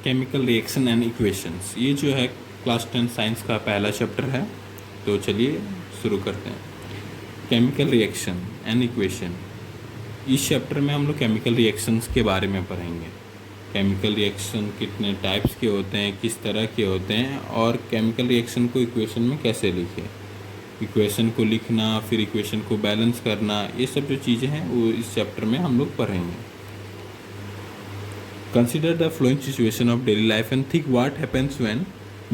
Chemical reaction and equations, ये जो है क्लास 10 साइंस का पहला चैप्टर है। तो चलिए शुरू करते हैं। केमिकल रिएक्शन एंड इक्वेशन, इस चैप्टर में हम लोग केमिकल रिएक्शंस के बारे में पढ़ेंगे। केमिकल रिएक्शन कितने टाइप्स के होते हैं, किस तरह के होते हैं, और केमिकल रिएक्शन को इक्वेशन में कैसे लिखें, इक्वेशन को लिखना, फिर इक्वेशन को बैलेंस करना, ये सब जो चीज़ें हैं वो इस चैप्टर में हम लोग पढ़ेंगे। Consider the flowing situation of daily life and think what happens when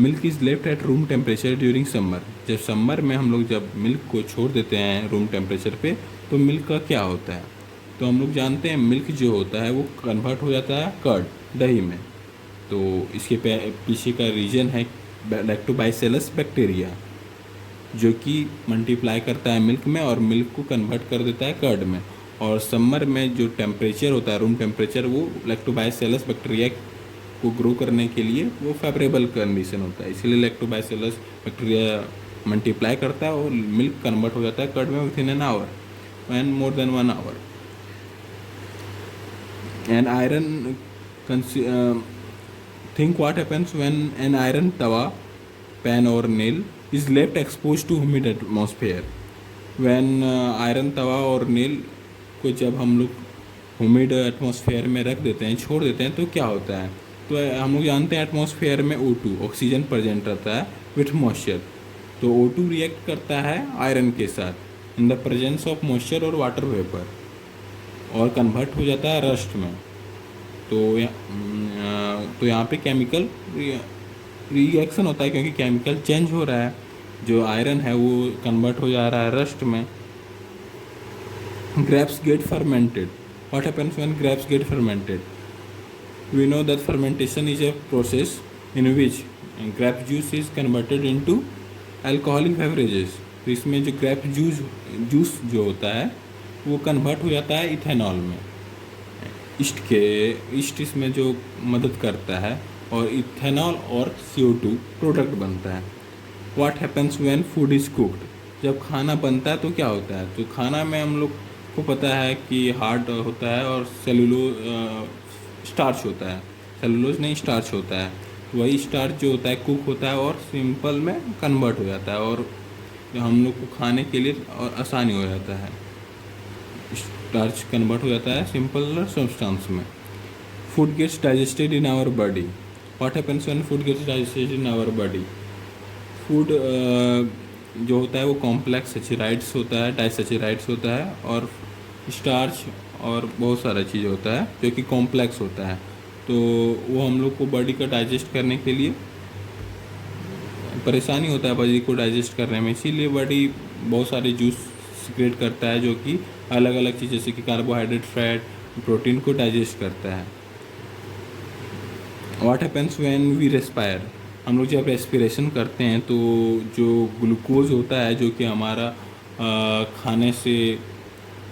milk is left at room temperature during summer। जब समर में हम लोग जब मिल्क को छोड़ देते हैं रूम टेम्परेचर पे, तो मिल्क का क्या होता है। तो हम लोग जानते हैं मिल्क जो होता है वो कन्वर्ट हो जाता है कर्ड, दही में। तो इसके पीछे का रीजन है लैक्टोबाइसेलस बैक्टीरिया, जो कि मल्टीप्लाई करता है मिल्क में और मिल्क को कन्वर्ट कर देता है कर्ड में। और समर में जो टेम्परेचर होता है रूम टेम्परेचर, वो लैक्टोबाइसेलस बैक्टीरिया को ग्रो करने के लिए वो फेवरेबल कंडीशन होता है, इसीलिए लैक्टोबाइसेलस बैक्टीरिया मल्टीप्लाई करता है और मिल्क कन्वर्ट हो जाता है कर्ड में within an hour and more than 1 hour. And iron think what happens when an iron tawa, pan और nail is left expose to humid atmosphere. When iron tawa और nail को जब हम लोग ह्यूमिड एटमॉस्फेयर में रख देते हैं, छोड़ देते हैं, तो क्या होता है। तो हम लोग जानते हैं एटमॉस्फेयर में O2 ऑक्सीजन प्रेजेंट रहता है विथ मॉइस्चर। तो O2 रिएक्ट करता है आयरन के साथ in the presence of moisture और वाटर वेपर और कन्वर्ट हो जाता है रस्ट में। तो यहाँ पे केमिकल रिएक्शन होता है, क्योंकि केमिकल चेंज हो रहा है। जो आयरन है वो कन्वर्ट हो जा रहा है रस्ट में। Grapes get fermented. What happens when grapes get fermented? We know that fermentation is a process in which grape juice is converted into alcoholic beverages। तो इसमें जो ग्रेप जूस जो होता है वो कन्वर्ट हो जाता है इथेनॉल में। ईस्ट इसमें जो मदद करता है, और इथेनॉल और CO2 प्रोडक्ट बनता है। What happens when food is cooked? जब खाना बनता है तो क्या होता है। तो खाना में हम लोग को पता है कि हार्ड होता है और स्टार्च होता है, सेलुलोज नहीं स्टार्च होता है। वही स्टार्च जो होता है कुक होता है और सिंपल में कन्वर्ट हो जाता है, और हम लोग को खाने के लिए और आसानी हो जाता है। स्टार्च कन्वर्ट हो जाता है सिंपल सब्सटेंस में। Food gets digested in our body. What happens when food gets digested in our body. Food जो होता है वो कॉम्प्लेक्स सैचराइड्स होता है, डाइसैचराइड्स होता है, और स्टार्च और बहुत सारा चीज़ होता है जो कि कॉम्प्लेक्स होता है। तो वो हम लोग को बॉडी का डाइजेस्ट करने के लिए परेशानी होता है बॉडी को डाइजेस्ट करने में, इसीलिए बॉडी बहुत सारे जूस सिक्रेट करता है जो कि अलग अलग चीज़ जैसे कि कार्बोहाइड्रेट, फैट, प्रोटीन को डाइजेस्ट करता है। What happens when we respire. हम लोग जब रेस्पिरेशन करते हैं तो जो ग्लूकोज होता है जो कि हमारा खाने से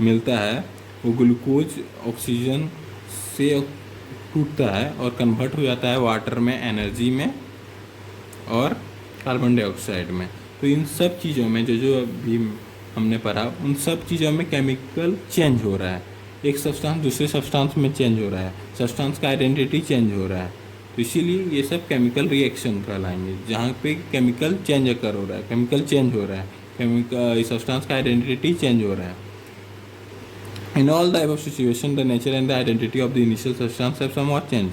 मिलता है, वो ग्लूकोज ऑक्सीजन से टूटता है और कन्वर्ट हो जाता है वाटर में, एनर्जी में और कार्बन डाइऑक्साइड में। तो इन सब चीज़ों में जो अभी हमने पढ़ा, उन सब चीज़ों में केमिकल चेंज हो रहा है। एक सब्सटेंस दूसरे सब्सटेंस में चेंज हो रहा है, सब्सटेंस का आइडेंटिटी चेंज हो रहा है। तो इसीलिए ये सब केमिकल रिएक्शन कहलाएंगे, जहाँ पे केमिकल चेंज अकर हो रहा है, केमिकल चेंज हो रहा है, केमिकल सब्सटेंस का आइडेंटिटी चेंज हो रहा है। In all the above situation the nature and the identity of the initial substance have somewhat change.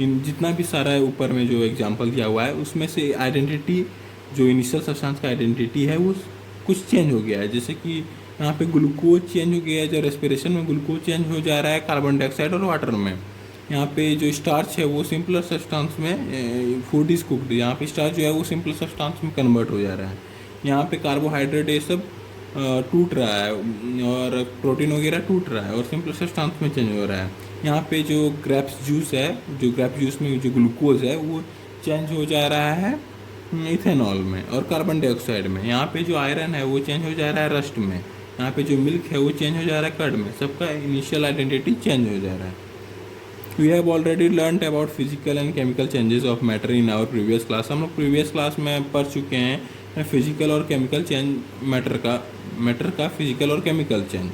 In जितना भी सारा है ऊपर में जो एग्जांपल दिया हुआ है, उसमें से आइडेंटिटी जो इनिशियल सब्सटेंस का आइडेंटिटी है वो कुछ चेंज हो गया है। जैसे कि यहाँ पे ग्लूकोज चेंज हो गया है, जो रेस्पिरेशन में ग्लूकोज चेंज हो जा रहा है कार्बन डाइऑक्साइड और वाटर में। यहाँ पे जो स्टार्च है वो सिंपलर सब्सटेंस में, फूड इज कुक्ड, यहाँ पे स्टार्च जो है वो सिंपल सब्सटेंस में कन्वर्ट हो जा रहा है। यहाँ पे कार्बोहाइड्रेट ये सब टूट रहा है और प्रोटीन वगैरह टूट रहा है और सिंपल सब्सटेंस में चेंज हो रहा है। यहाँ पे जो ग्रेप्स जूस है, जो ग्रेप जूस में जो ग्लूकोज है वो चेंज हो जा रहा है इथेनॉल में और कार्बन डाइऑक्साइड में। यहाँ पे जो आयरन है वो चेंज हो जा रहा है रस्ट में। यहाँ पे जो मिल्क है वो चेंज हो जा रहा है कर्ड में। सबका इनिशियल आइडेंटिटी चेंज हो जा रहा है। We have already learnt about physical and chemical changes of matter in our previous class। हम लोग प्रीवियस क्लास में पढ़ चुके हैं फिजिकल और केमिकल चेंज, मैटर का फिजिकल और chemical change.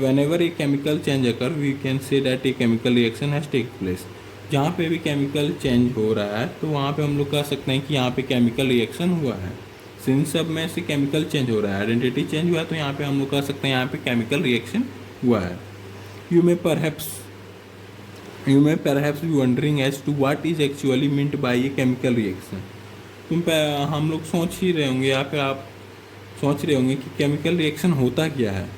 Whenever a chemical change occur, we can say that a chemical reaction has taken place। जहाँ पे भी केमिकल चेंज हो रहा है तो वहाँ पे हम लोग कह सकते हैं कि यहाँ पे केमिकल रिएक्शन हुआ है। इन सब में से केमिकल चेंज हो रहा है, आइडेंटिटी चेंज हुआ है, तो यहाँ पे हम लोग कह सकते हैं यहाँ पे केमिकल रिएक्शन हुआ है। You may perhaps be wondering as to what is actually meant by a chemical reaction. हम लोग सोच ही रहे होंगे, यहाँ पे आप सोच रहे होंगे कि केमिकल रिएक्शन होता क्या है।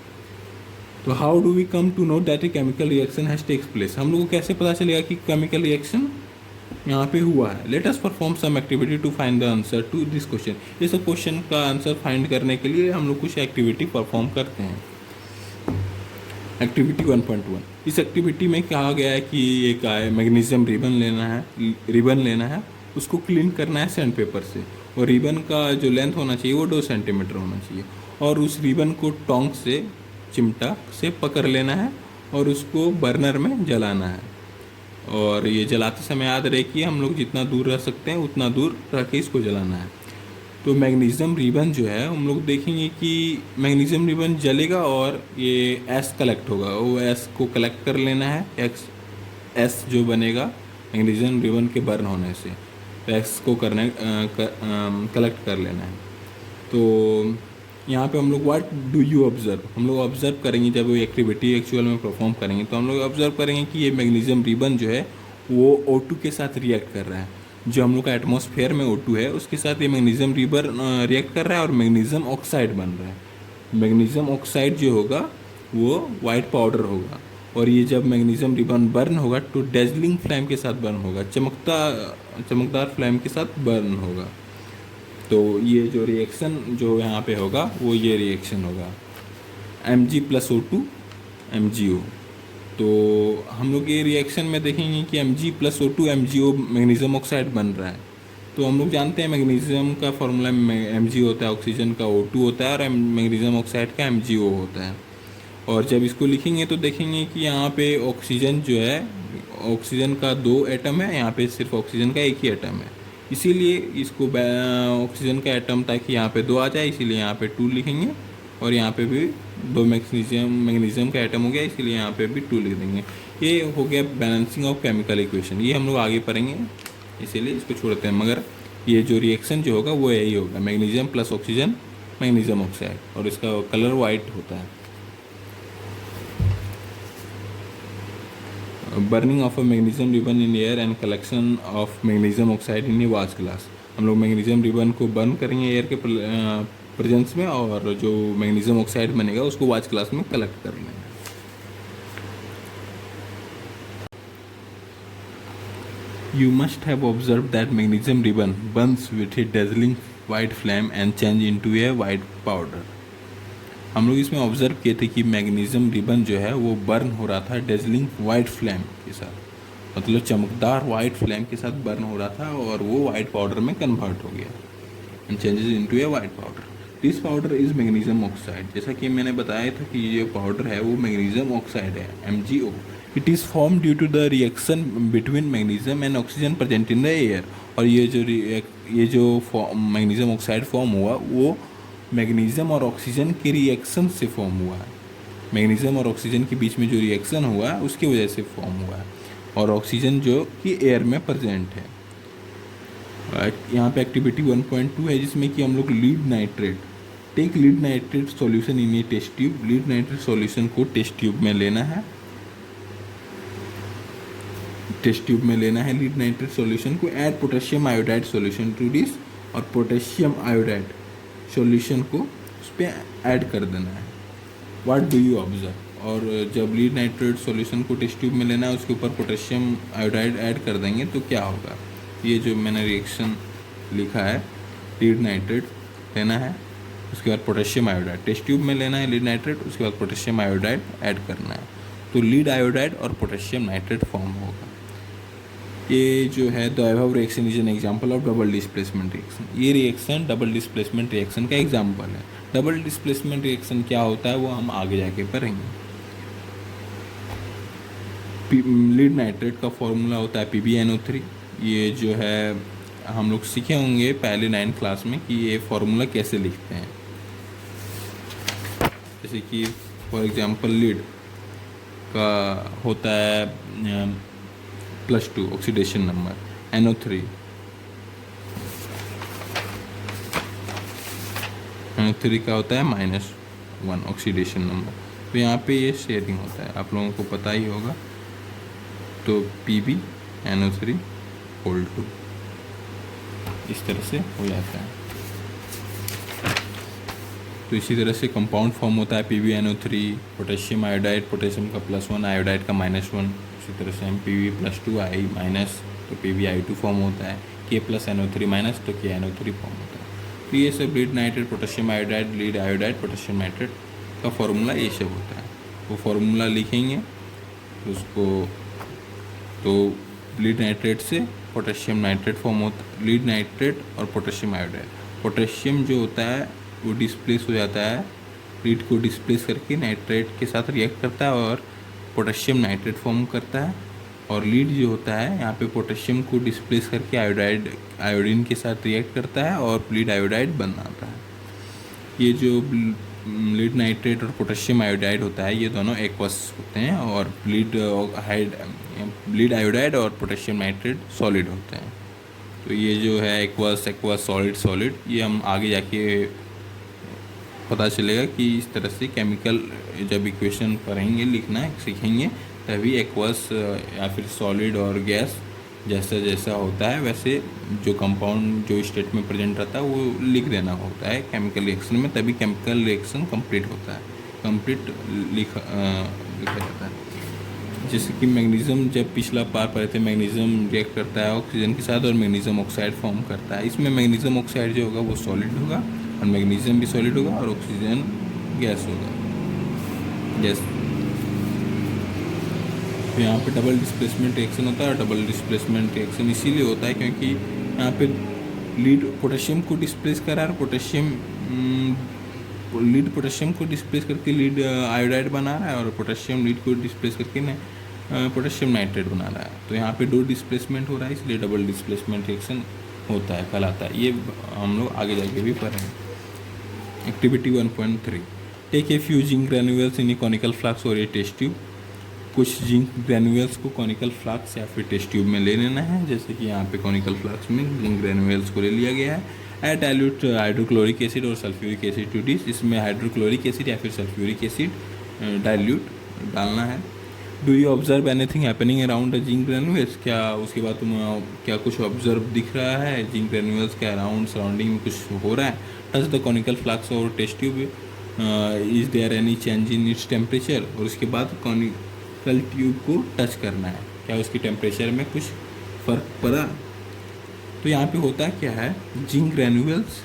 तो how do we come to know that a chemical reaction has takes place, हम लोग को कैसे पता चलेगा कि केमिकल रिएक्शन यहाँ पे हुआ है। Let us perform some activity to find the answer to this question. इस क्वेश्चन का आंसर फाइंड करने के लिए हम लोग कुछ एक्टिविटी परफॉर्म करते हैं। एक्टिविटी 1.1, इस एक्टिविटी में कहा गया है कि एक मैग्नीशियम रिबन लेना है, उसको क्लीन करना है सैंड पेपर से, और रिबन का जो लेंथ होना चाहिए वो 2 सेंटीमीटर होना चाहिए, और उस रिबन को टोंक से, चिमटा से पकड़ लेना है और उसको बर्नर में जलाना है। और ये जलाते समय याद रहे कि हम लोग जितना दूर रह सकते हैं उतना दूर रह के इसको जलाना है। तो मैग्नीशियम रिबन जो है हम लोग देखेंगे कि मैग्नीशियम रिबन जलेगा और ये एस कलेक्ट होगा, वो एस को कलेक्ट कर लेना है। एस जो बनेगा मैग्नीशियम रिबन के बर्न होने से, तो एस को कलेक्ट कर लेना है। तो यहाँ पे हम लोग व्हाट डू यू ऑब्जर्व, हम लोग ऑब्जर्व करेंगे जब वो एक्टिविटी एक्चुअल में परफॉर्म करेंगे, तो हम लोग ऑब्जर्व करेंगे कि ये मैग्नीशियम रिबन जो है वो O2 के साथ रिएक्ट कर रहा है। जो हम लोग का एटमॉस्फेयर में O2 है उसके साथ ये मैग्नीशियम रिबन रिएक्ट कर रहा है और मैग्नीशियम ऑक्साइड बन रहा है। मैग्नीशियम ऑक्साइड जो होगा वो वाइट पाउडर होगा, और ये जब मैग्नीशियम रिबन बर्न होगा तो डेजलिंग फ्लेम के साथ बर्न होगा, चमकदार फ्लेम के साथ बर्न होगा। तो ये जो रिएक्शन जो यहाँ पे होगा वो ये रिएक्शन होगा Mg+O2 MgO। तो हम लोग ये रिएक्शन में देखेंगे कि Mg+O2 MgO मैग्नीशियम ऑक्साइड बन रहा है। तो हम लोग जानते हैं मैग्नीशियम का फॉर्मूला Mg होता है, ऑक्सीजन का O2 होता है और मैग्नीशियम ऑक्साइड का MgO होता है। और जब इसको लिखेंगे तो देखेंगे कि यहाँ पे ऑक्सीजन जो है, ऑक्सीजन का 2 एटम है, यहाँ पे सिर्फ ऑक्सीजन का 1 ही एटम है, इसीलिए इसको ऑक्सीजन का एटम ताकि यहाँ पे 2 आ जाए इसीलिए यहाँ पे 2 लिखेंगे, और यहाँ पे भी 2 मैग्नीशियम का एटम हो गया इसीलिए यहाँ पे भी 2 लिख देंगे। ये हो गया बैलेंसिंग ऑफ केमिकल इक्वेशन, ये हम लोग आगे पढ़ेंगे इसीलिए इसको छोड़ते हैं। मगर ये जो रिएक्शन जो होगा वो यही होगा, magnesium plus oxygen magnesium oxide, और इसका कलर वाइट होता है। Burning of a magnesium ribbon in air and collection of magnesium oxide in A watch glass, हम लोग मैग्नीशियम रिबन को बर्न करेंगे एयर के प्रेजेंस में, और जो मैग्नीशियम ऑक्साइड बनेगा उसको वाच ग्लास में कलेक्ट कर लेंगे। You must have observed that magnesium ribbon burns with a dazzling white flame and change into a white powder. हम लोग इसमें ऑब्जर्व किए थे कि मैग्नीशियम रिबन जो है वो बर्न हो रहा था डेजलिंग वाइट फ्लेम के साथ, मतलब चमकदार वाइट फ्लेम के साथ बर्न हो रहा था और वो वाइट पाउडर में कन्वर्ट हो गया and changes into A white powder. This powder is magnesium oxide, जैसा कि मैंने बताया था कि ये पाउडर है वो मैग्नीशियम ऑक्साइड है MgO। It is form due to the reaction between magnesium and oxygen present in the air, और ये जो मैग्नीशियम ऑक्साइड फॉर्म हुआ वो मैग्नीशियम और ऑक्सीजन के रिएक्शन से फॉर्म हुआ है। मैग्नीशियम और ऑक्सीजन के बीच में जो रिएक्शन हुआ है उसकी वजह से फॉर्म हुआ है, और ऑक्सीजन जो कि एयर में प्रेजेंट है। यहाँ पे एक्टिविटी 1.2 है जिसमें कि हम लोग lead nitrate, take lead nitrate solution in a test tube, lead nitrate solution को टेस्ट ट्यूब में लेना है, टेस्ट ट्यूब में लेना है लीड नाइट्रेट सॉल्यूशन को, add potassium iodide solution to this, और पोटेशियम आयोडाइड सॉल्यूशन को उस पर ऐड कर देना है। व्हाट डू यू ऑब्जर्व, और जब लीड नाइट्रेट सॉल्यूशन को टेस्ट ट्यूब में लेना है उसके ऊपर पोटेशियम आयोडाइड ऐड कर देंगे तो क्या होगा। ये जो मैंने रिएक्शन लिखा है, लीड नाइट्रेट लेना है उसके बाद पोटेशियम आयोडाइड, टेस्ट ट्यूब में लेना है लीड नाइट्रेट उसके बाद पोटेशियम आयोडाइड ऐड करना है, तो लीड आयोडाइड और पोटेशियम नाइट्रेट फॉर्म होगा। ये जो है the above reaction is an example of double displacement reaction, ये रिएक्शन डबल डिस्प्लेसमेंट रिएक्शन का एग्जांपल है। डबल डिस्प्लेसमेंट रिएक्शन क्या होता है वो हम आगे जाके पढ़ेंगे। लीड नाइट्रेट का फॉर्मूला होता है PbNO3, ये जो है हम लोग सीखे होंगे पहले 9th क्लास में कि ये फॉर्मूला कैसे लिखते हैं। जैसे कि फॉर एग्जांपल लीड का होता है +2 ऑक्सीडेशन नंबर, NO3 का होता है -1 ऑक्सीडेशन नंबर। तो यहाँ पे ये शेयरिंग होता है, आप लोगों को पता ही होगा। तो PbNO3 इस तरह से हो जाता है। तो इसी तरह से कंपाउंड फॉर्म होता है PbNO3, पोटेशियम आयोडाइड, पोटेशियम का +1, आयोडाइड का -1। इसी तरह से हम Pb+2 तो PbI2 फॉर्म होता है, K+NO3- तो KNO3 फॉर्म होता है। तो ये सब lead nitrate, potassium iodide, lead iodide, potassium nitrate का फॉर्मूला ये सब होता है। वो फॉर्मूला लिखेंगे उसको। तो लीड नाइट्रेट से पोटेशियम नाइट्रेट फॉर्म होता है, लीड नाइट्रेट और पोटेशियम आयोडाइड। पोटेशियम जो होता है वो डिस्प्लेस हो जाता है, लीड को डिस्प्लेस करके नाइट्रेट के साथ रिएक्ट करता है और पोटेशियम नाइट्रेट फॉर्म करता है। और लीड जो होता है यहाँ पे पोटेशियम को डिस्प्लेस करके आयोडीन के साथ रिएक्ट करता है और लीड आयोडाइड बनाता है। ये जो लीड नाइट्रेट और पोटेशियम आयोडाइड होता है ये दोनों एक्वस होते हैं, और लीड आयोडाइड और पोटेशियम नाइट्रेट सॉलिड होते हैं। तो ये जो है एक्वस सॉलिड ये हम आगे जाके पता चलेगा कि इस तरह से केमिकल जब इक्वेशन पढ़ेंगे, लिखना सीखेंगे, तभी एक्वस या फिर सॉलिड और गैस जैसा जैसा होता है वैसे जो कंपाउंड जो स्टेट में प्रेजेंट रहता है वो लिख देना होता है केमिकल रिएक्शन में, तभी केमिकल रिएक्शन कंप्लीट होता है, कंप्लीट लिखा जाता है। जैसे कि मैग्नीशियम, जब पिछला पार पढ़े थे, मैग्नीशियम रिएक्ट करता है ऑक्सीजन के साथ और मैग्नीशियम ऑक्साइड फॉर्म करता है। इसमें मैग्नीशियम ऑक्साइड जो होगा वो सॉलिड होगा और मैग्नीशियम भी सॉलिड होगा और ऑक्सीजन गैस होगा, गैस। तो यहाँ पे डबल डिस्प्लेसमेंट रिएक्शन होता है, और डबल डिस्प्लेसमेंट रिएक्शन इसीलिए होता है क्योंकि यहाँ पे लीड पोटेशियम को डिस्प्लेस करा और लीड पोटेशियम को डिस्प्लेस करके लीड आयोडाइड बना रहा है, और पोटेशियम लीड को डिस्प्लेस करके पोटेशियम नाइट्रेट बना रहा है। तो यहाँ पे 2 डिस्प्लेसमेंट हो रहा है, इसलिए डबल डिस्प्लेसमेंट रिएक्शन होता है, कहलाता है। ये हम लोग आगे जाके भी पढ़ेंगे। Activity 1.3, take a few zinc granules in a conical flask और ए टेस्ट ट्यूब। कुछ जिंक ग्रेन्यूल्स को कॉनिकल फ्लास्क या फिर टेस्ट ट्यूब में ले लेना है, जैसे कि यहाँ पे कॉनिकल फ्लास्क में जिंक ग्रेन्यूल्स को ले लिया गया है। ऐड डाइल्यूट हाइड्रोक्लोरिक एसिड और सल्फ्यूरिक एसिड टू दिस, इसमें हाइड्रोक्लोरिक एसिड या फिर सल्फ्यूरिक एसिड डाइल्यूट डालना है। Do you observe anything happening around the zinc granules, क्या उसके बाद तुम क्या कुछ ऑब्जर्व दिख रहा है जिंक ग्रेन्यूल्स के अराउंड सराउंडिंग में कुछ हो रहा है। टच द कॉनिकल फ्लास्क और test tube, is there any change in its temperature, और उसके बाद कॉनिकल ट्यूब को टच करना है, क्या उसकी टेम्परेचर में कुछ फ़र्क पड़ा। तो यहाँ पे होता क्या है, जिंक ग्रेन्यूल्स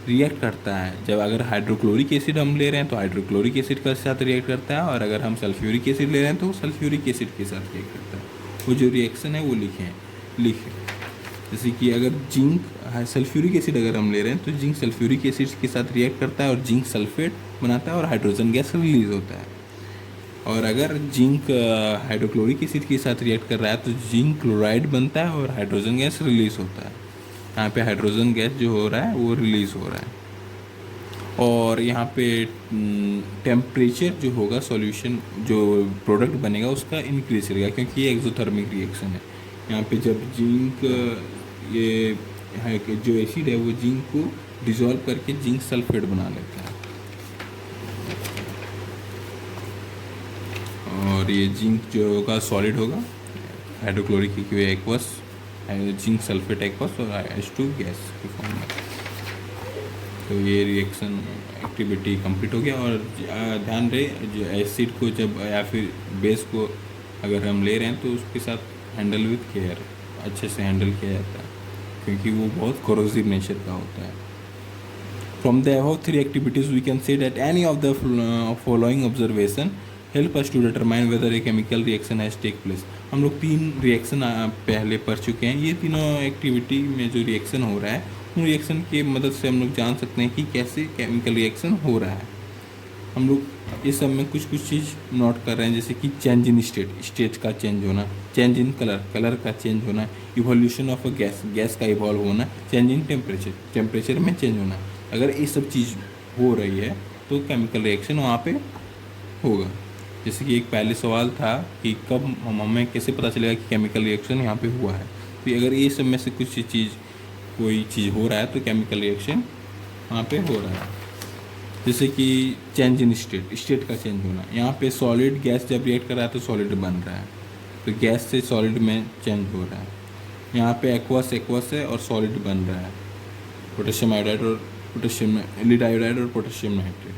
रिएक्ट करता है जब अगर हाइड्रोक्लोरिक एसिड हम ले रहे हैं तो हाइड्रोक्लोरिक एसिड के साथ रिएक्ट करता है, और अगर हम सल्फ्यूरिक एसिड ले रहे हैं तो सल्फ्यूरिक एसिड के साथ रिएक्ट करता है। वो जो रिएक्शन है वो लिखें। जैसे कि अगर जिंक सल्फ्यूरिक एसिड अगर हम ले रहे हैं तो जिंक सल्फ्यूरिक एसिड के साथ रिएक्ट करता है और जिंक सल्फेट बनाता है और हाइड्रोजन गैस रिलीज होता है। और अगर जिंक हाइड्रोक्लोरिक एसिड के साथ रिएक्ट कर रहा है तो जिंक क्लोराइड बनता है और हाइड्रोजन गैस रिलीज होता है। यहाँ पे हाइड्रोजन गैस जो हो रहा है वो रिलीज हो रहा है, और यहाँ पे टेम्परेचर जो होगा सॉल्यूशन जो प्रोडक्ट बनेगा उसका इंक्रीज करेगा, क्योंकि ये एक्सोथर्मिक रिएक्शन है। यहाँ पे जब जिंक ये है कि जो एसिड है वो जिंक को डिसॉल्व करके जिंक सल्फेट बना लेता है, और ये जिंक जो होगा सॉलिड होगा, hydrochloric aqueous, zinc sulphate aqueous और H2 गैस की फॉर्म में। तो ये रिएक्शन एक्टिविटी कंप्लीट हो गया। और ध्यान रहे जो एसिड को जब या फिर बेस को अगर हम ले रहे हैं तो उसके साथ हैंडल विथ केयर, अच्छे से हैंडल किया जाता है, क्योंकि वो बहुत कोरोसिव नेचर का होता है। From the above 3 activities we can say that any of the following observation help us to determine whether a chemical reaction has take place. हम लोग 3 रिएक्शन पहले पढ़ चुके हैं। ये तीनों एक्टिविटी में जो रिएक्शन हो रहा है उन रिएक्शन की मदद से हम लोग जान सकते हैं कि कैसे केमिकल रिएक्शन हो रहा है। हम लोग इस सब में कुछ चीज़ नोट कर रहे हैं, जैसे कि चेंज इन स्टेट का चेंज होना, चेंज इन कलर का चेंज होना, इवोल्यूशन ऑफ अ गैस का इवॉल्व होना, चेंज इन टेम्परेचर में चेंज होना। अगर ये सब चीज़ हो रही है तो केमिकल रिएक्शन वहाँ पे होगा। जैसे कि एक पहले सवाल था कि कब हमें कैसे पता चलेगा कि केमिकल रिएक्शन यहाँ पे हुआ है। तो अगर ये सब में से कुछ चीज़ कोई चीज़ हो रहा है तो केमिकल रिएक्शन वहाँ पे हो रहा है। जैसे कि चेंज इन स्टेट का चेंज होना। यहाँ पे सॉलिड गैस जब रिएक्ट कर रहा है तो सॉलिड बन रहा है, तो गैस से सॉलिड में चेंज हो रहा है। यहाँ पे एक्वस है और सॉलिड बन रहा है, पोटेशियम आयोडाइड और पोटेशियम लिड आयोडाइड और पोटेशियम नाइट्रेट।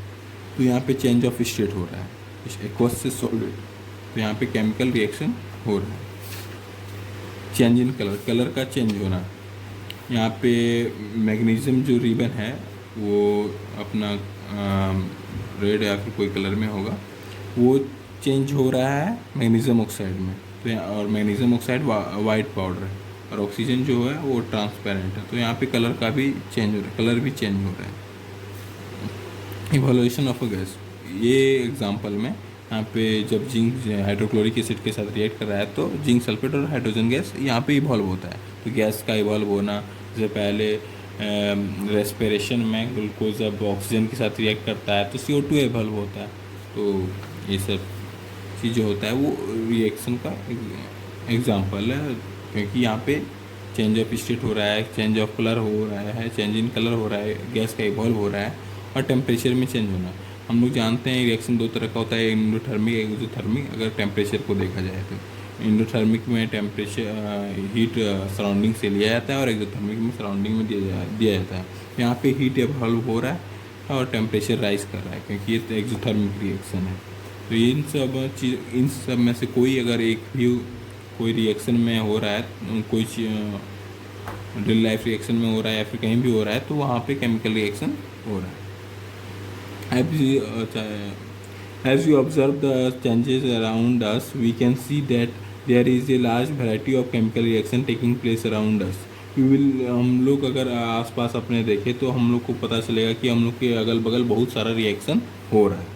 तो यहाँ पे चेंज ऑफ स्टेट हो रहा है, एक्वस से सॉलिड। तो यहाँ पे केमिकल रिएक्शन हो रहा है। चेंज इन कलर का चेंज होना। यहाँ पे मैग्नीशियम जो रिबन है वो अपना रेड या फिर कोई कलर में होगा, वो चेंज हो रहा है मैग्नीशियम ऑक्साइड में। तो यहाँ और मैग्नीशियम ऑक्साइड वाइट पाउडर है और ऑक्सीजन जो है वो ट्रांसपेरेंट है। तो यहाँ पे कलर का भी चेंज हो रहा है, कलर भी चेंज हो रहा है। इवोल्यूशन ऑफ अ गैस, ये एग्जांपल में यहाँ पे जब जिंक हाइड्रोक्लोरिक एसिड के साथ रिएक्ट कर रहा है तो जिंक सल्फेट और हाइड्रोजन गैस यहाँ पे इवॉल्व होता है। तो गैस का इवॉल्व होना, जैसे पहले रेस्पिरेशन में ग्लूकोज जब ऑक्सीजन के साथ रिएक्ट करता है तो CO2 इवॉल्व होता है। तो ये सब चीज़ें होता है वो रिएक्शन का एग्जांपल है, क्योंकि यहाँ पे चेंज ऑफ स्टेट हो रहा है, चेंज ऑफ कलर हो रहा है, चेंज इन कलर हो रहा है, गैस का इवॉल्व हो रहा है और टेम्परेचर में चेंज होना। हम लोग जानते हैं रिएक्शन दो तरह का होता है, एंडोथर्मिक, एक्सोथर्मिक। अगर टेम्परेचर को देखा जाए तो एंडोथर्मिक में टेम्परेचर हीट सराउंडिंग से लिया जाता है और एक्सोथर्मिक में सराउंडिंग में दिया जाता है। यहाँ पे हीट इवॉल्व हो रहा है और टेम्परेचर राइज कर रहा है, क्योंकि ये एक्सोथर्मिक रिएक्शन है। तो इन सब में से कोई अगर एक भी कोई रिएक्शन में हो रहा है, कोई रियल लाइफ रिएक्शन में हो रहा है या फिर कहीं भी हो रहा है, तो वहाँ पे केमिकल रिएक्शन हो रहा है। As you observe the changes around us, we can see that there is a large variety of chemical reaction taking place around us. हम लोग अगर आसपास अपने देखें तो हम लोग को पता चलेगा कि हम लोग के अगल बगल बहुत सारा रिएक्शन हो रहा है।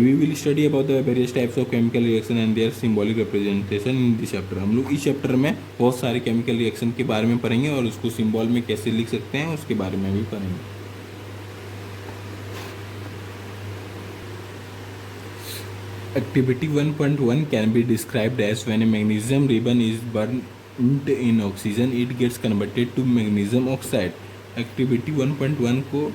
We will study about the various types of chemical reaction and their symbolic representation in this chapter. हम लोग इस चैप्टर में बहुत सारे केमिकल रिएक्शन के बारे में पढ़ेंगे और उसको सिंबल में कैसे लिख सकते हैं उसके बारे में भी पढ़ेंगे। Activity 1.1 can be described as when a magnesium ribbon is burnt in oxygen, it gets converted to magnesium oxide. Activity 1.1 को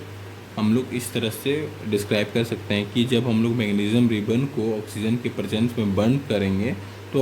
हम लोग इस तरह से डिस्क्राइब कर सकते हैं कि जब हम लोग मैग्नीशियम रिबन को ऑक्सीजन के प्रेजेंस में बर्न करेंगे तो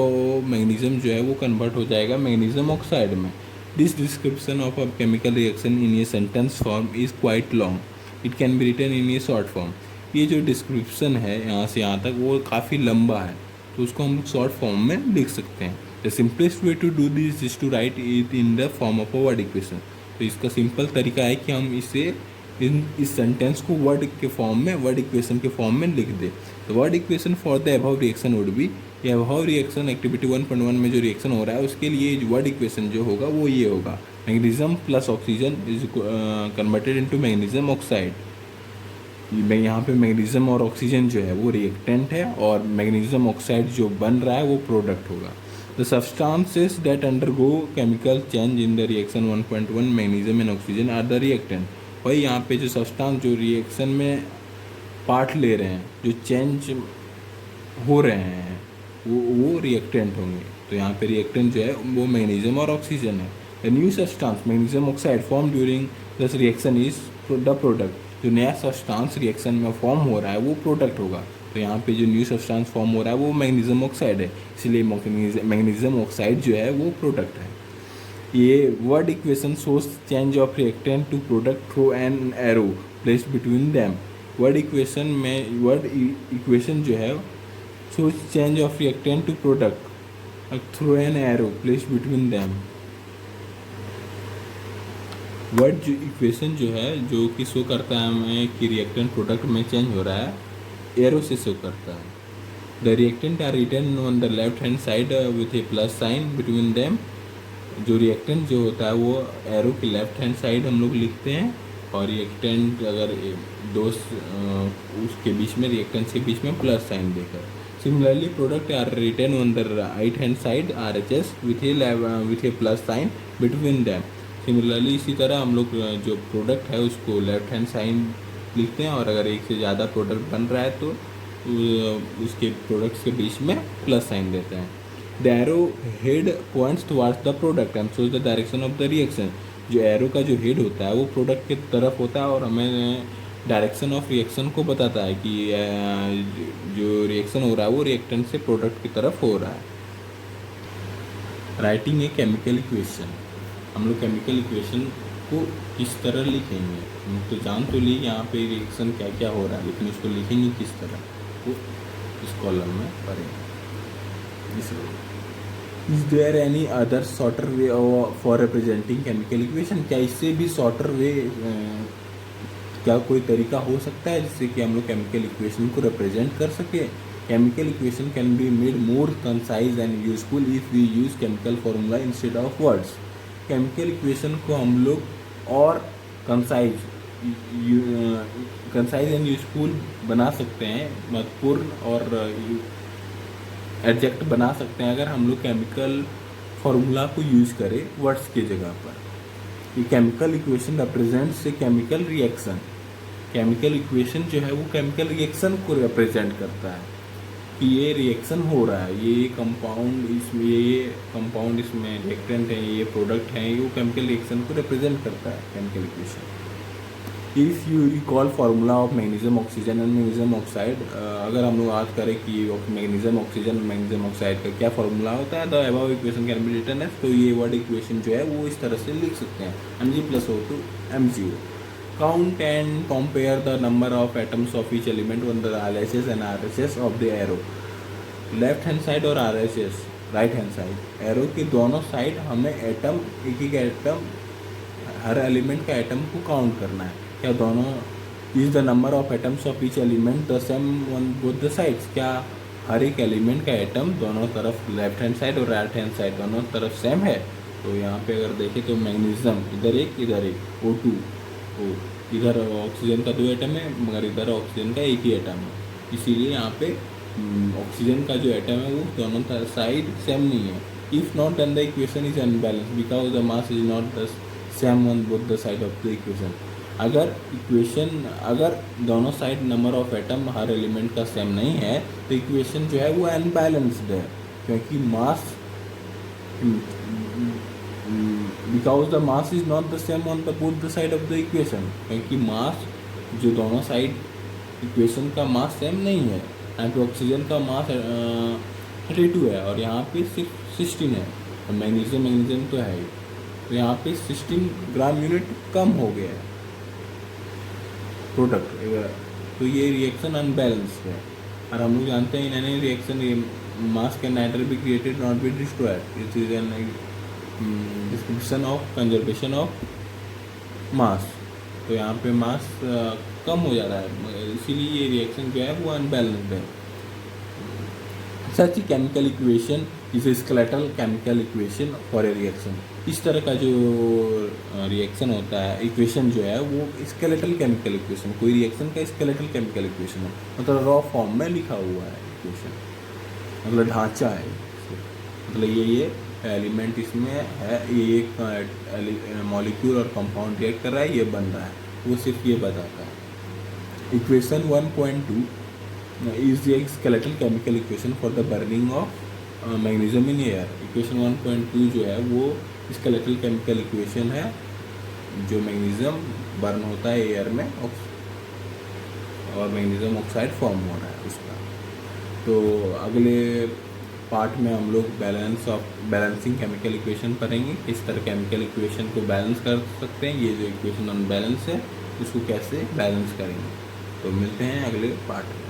मैग्नीशियम जो है वो कन्वर्ट हो जाएगा मैग्नीशियम ऑक्साइड में। This description of a chemical reaction in a sentence form is quite long, it can be written in a short form. ये जो डिस्क्रिप्शन है यहाँ से यहाँ तक वो काफ़ी लंबा है, तो उसको हम शॉर्ट फॉर्म में लिख सकते हैं। The simplest way to do this is to write it in the form of a word equation. तो इसका सिंपल तरीका है कि हम इसे इस सेंटेंस को वर्ड के फॉर्म में, वर्ड इक्वेशन के फॉर्म में लिख दे। तो word equation for the above reaction would be, ये अबव रिएक्शन एक्टिविटी 1.1 में जो रिएक्शन हो रहा है उसके लिए वर्ड इक्वेशन जो होगा वो ये होगा, magnesium plus oxygen is converted into magnesium oxide. यहाँ पे मैग्नीशियम और ऑक्सीजन जो है वो रिएक्टेंट है और मैग्नीशियम ऑक्साइड जो बन रहा है वो प्रोडक्ट होगा। The substances that undergo chemical change in the reaction 1.1 magnesium and oxygen are the reactant. वही यहाँ पे जो सब्सटेंस जो रिएक्शन में पार्ट ले रहे हैं, जो चेंज हो रहे हैं वो रिएक्टेंट होंगे। तो यहाँ पे रिएक्टेंट जो है वो मैग्नीशियम और ऑक्सीजन है। The new substance magnesium oxide form during this reaction is the product. जो नया सब्सटेंस रिएक्शन में फॉर्म हो रहा है वो प्रोडक्ट होगा। तो यहाँ पे जो न्यू सब्सटेंस फॉर्म हो रहा है वो मैग्नीशियम ऑक्साइड है, इसलिए मैग्नीशियम ऑक्साइड जो है वो प्रोडक्ट है। ये word equation shows change of reactant to product through an arrow placed between them. Word equation जो है shows change of reactant to product through an arrow placed between them. Word equation जो है जो कि show करता है हमें कि रिएक्टेंट प्रोडक्ट में चेंज हो रहा है, एरो से शो करता है। The reactant are written on the left hand side with a plus sign between them. जो रिएक्टेंट जो होता है वो एरो के लेफ्ट हैंड साइड हम लोग लिखते हैं, और रिएक्टेंट अगर दो उसके बीच में, रिएक्टेंट्स के बीच में प्लस साइन देकर। Similarly product are written on the right hand side RHS with a plus sign between them. Similarly इसी तरह हम लोग जो प्रोडक्ट है उसको लेफ्ट हैंड साइन लिखते हैं, और अगर एक से ज़्यादा प्रोडक्ट बन रहा है तो उसके प्रोडक्ट्स के बीच में प्लस साइन देते हैं। The arrow head points towards the product and shows the direction of the reaction. जो एरो का जो हेड होता है वो प्रोडक्ट की तरफ होता है और हमें डायरेक्शन ऑफ रिएक्शन को बताता है कि जो रिएक्शन हो रहा है वो रिएक्टेंट से प्रोडक्ट की तरफ हो रहा है। राइटिंग ए केमिकल इक्वेशन, हम लोग केमिकल इक्वेशन को किस तरह लिखेंगे, हम तो जान तो ली यहाँ पे रिएक्शन क्या क्या हो रहा है, लेकिन उसको लिखेंगे किस तरह वो इस कॉलम में पढ़ेंगे। Is there any other shorter way for representing chemical equation, क्या इससे भी शॉर्टर वे क्या कोई तरीका हो सकता है जिससे कि हम लोग केमिकल इक्वेशन को रिप्रेजेंट कर सके। Chemical equation can be made more concise and useful if we use chemical formula instead of words. Chemical equation को हम लोग और कंसाइज एंड यूजफुल बना सकते हैं, महत्वपूर्ण और एग्जैक्ट बना सकते हैं अगर हम लोग केमिकल फार्मूला को यूज करें वर्ड्स की जगह पर। ये केमिकल इक्वेशन रिप्रेजेंट्स ए केमिकल रिएक्शन। केमिकल इक्वेशन जो है वो केमिकल रिएक्शन को रिप्रेजेंट करता है कि ये रिएक्शन हो रहा है, ये कंपाउंड इसमें रिएक्टेंट है, ये प्रोडक्ट है, ये वो केमिकल रिएक्शन को रिप्रेजेंट करता है chemical equation. If you recall formula of magnesium oxygen and magnesium oxide, अगर हम लोग याद करें कि मैग्नीशियम ऑक्सीजन मैग्नीशियम ऑक्साइड का क्या फार्मूला होता है, the above equation can be written as, तो ये वर्ड इक्वेशन जो है वो इस तरह से लिख सकते हैं Mg+O2 M0। Count and compare the number of atoms of each element on the LHS and RHS of the arrow। Left hand side और RHS right hand side, arrow के दोनों साइड हमें एटम एक एक एटम हर element का atom को count करना है। क्या दोनों is the number of atoms of each element the same on both the sides, क्या हर एक एलिमेंट का एटम दोनों तरफ लेफ्ट हैंड साइड और राइट हैंड साइड दोनों तरफ सेम है। तो यहाँ पे अगर देखें तो मैग्नीशियम इधर एक O2 इधर ऑक्सीजन का 2 एटम है मगर इधर ऑक्सीजन का एक ही एटम है, इसीलिए यहाँ पे ऑक्सीजन का जो एटम है वो दोनों साइड सेम नहीं है। If not then the equation is unbalance because the mass is not the same on both the side of the equation. अगर दोनों साइड नंबर ऑफ एटम हर एलिमेंट का सेम नहीं है तो इक्वेशन जो है वो अनबैलेंस्ड है, क्योंकि mass because the mass is not the same on the both the side of the equation, क्योंकि मास जो दोनों साइड इक्वेशन का मास सेम नहीं है। यहाँ पे ऑक्सीजन का मास 32 है और यहाँ पे सिर्फ 16 है, और मैग्नीशियम तो है ही, तो यहाँ पे 16 ग्राम यूनिट कम हो गया है प्रोडक्ट। तो ये रिएक्शन अनबैलेंस्ड है और हम लोग जानते हैं in any reaction mass can neither be created not be destroyed. It is an description of conservation of mass. तो यहाँ पे मास कम हो जा रहा है, इसीलिए ये रिएक्शन जो है वो अनबैलेंस्ड है। Such chemical equation is a skeletal chemical equation for a reaction. इस तरह का जो रिएक्शन होता है इक्वेशन जो है वो स्केलेटल केमिकल इक्वेशन, कोई रिएक्शन का स्केलेटल केमिकल इक्वेशन है, मतलब रॉ फॉर्म में लिखा हुआ है इक्वेशन, मतलब ढांचा है, मतलब ये एलिमेंट इसमें है, ये एक मॉलिक्यूल और कंपाउंड रिएक्ट कर रहा है, ये बन रहा है, वो सिर्फ ये बताता है। Equation 1.2 is a skeletal chemical equation for the burning of magnesium in air. Equation 1.2 जो है वो स्केलेटल केमिकल इक्वेशन है, जो मैग्नीशियम बर्न होता है एयर में और मैग्नीशियम ऑक्साइड फॉर्म हो रहा है उसका। तो अगले पार्ट में हम लोग बैलेंसिंग केमिकल इक्वेशन पढ़ेंगे, किस तरह केमिकल इक्वेशन को बैलेंस कर सकते हैं, ये जो इक्वेशन अनबैलेंस है उसको कैसे बैलेंस करेंगे। तो मिलते हैं अगले पार्ट में।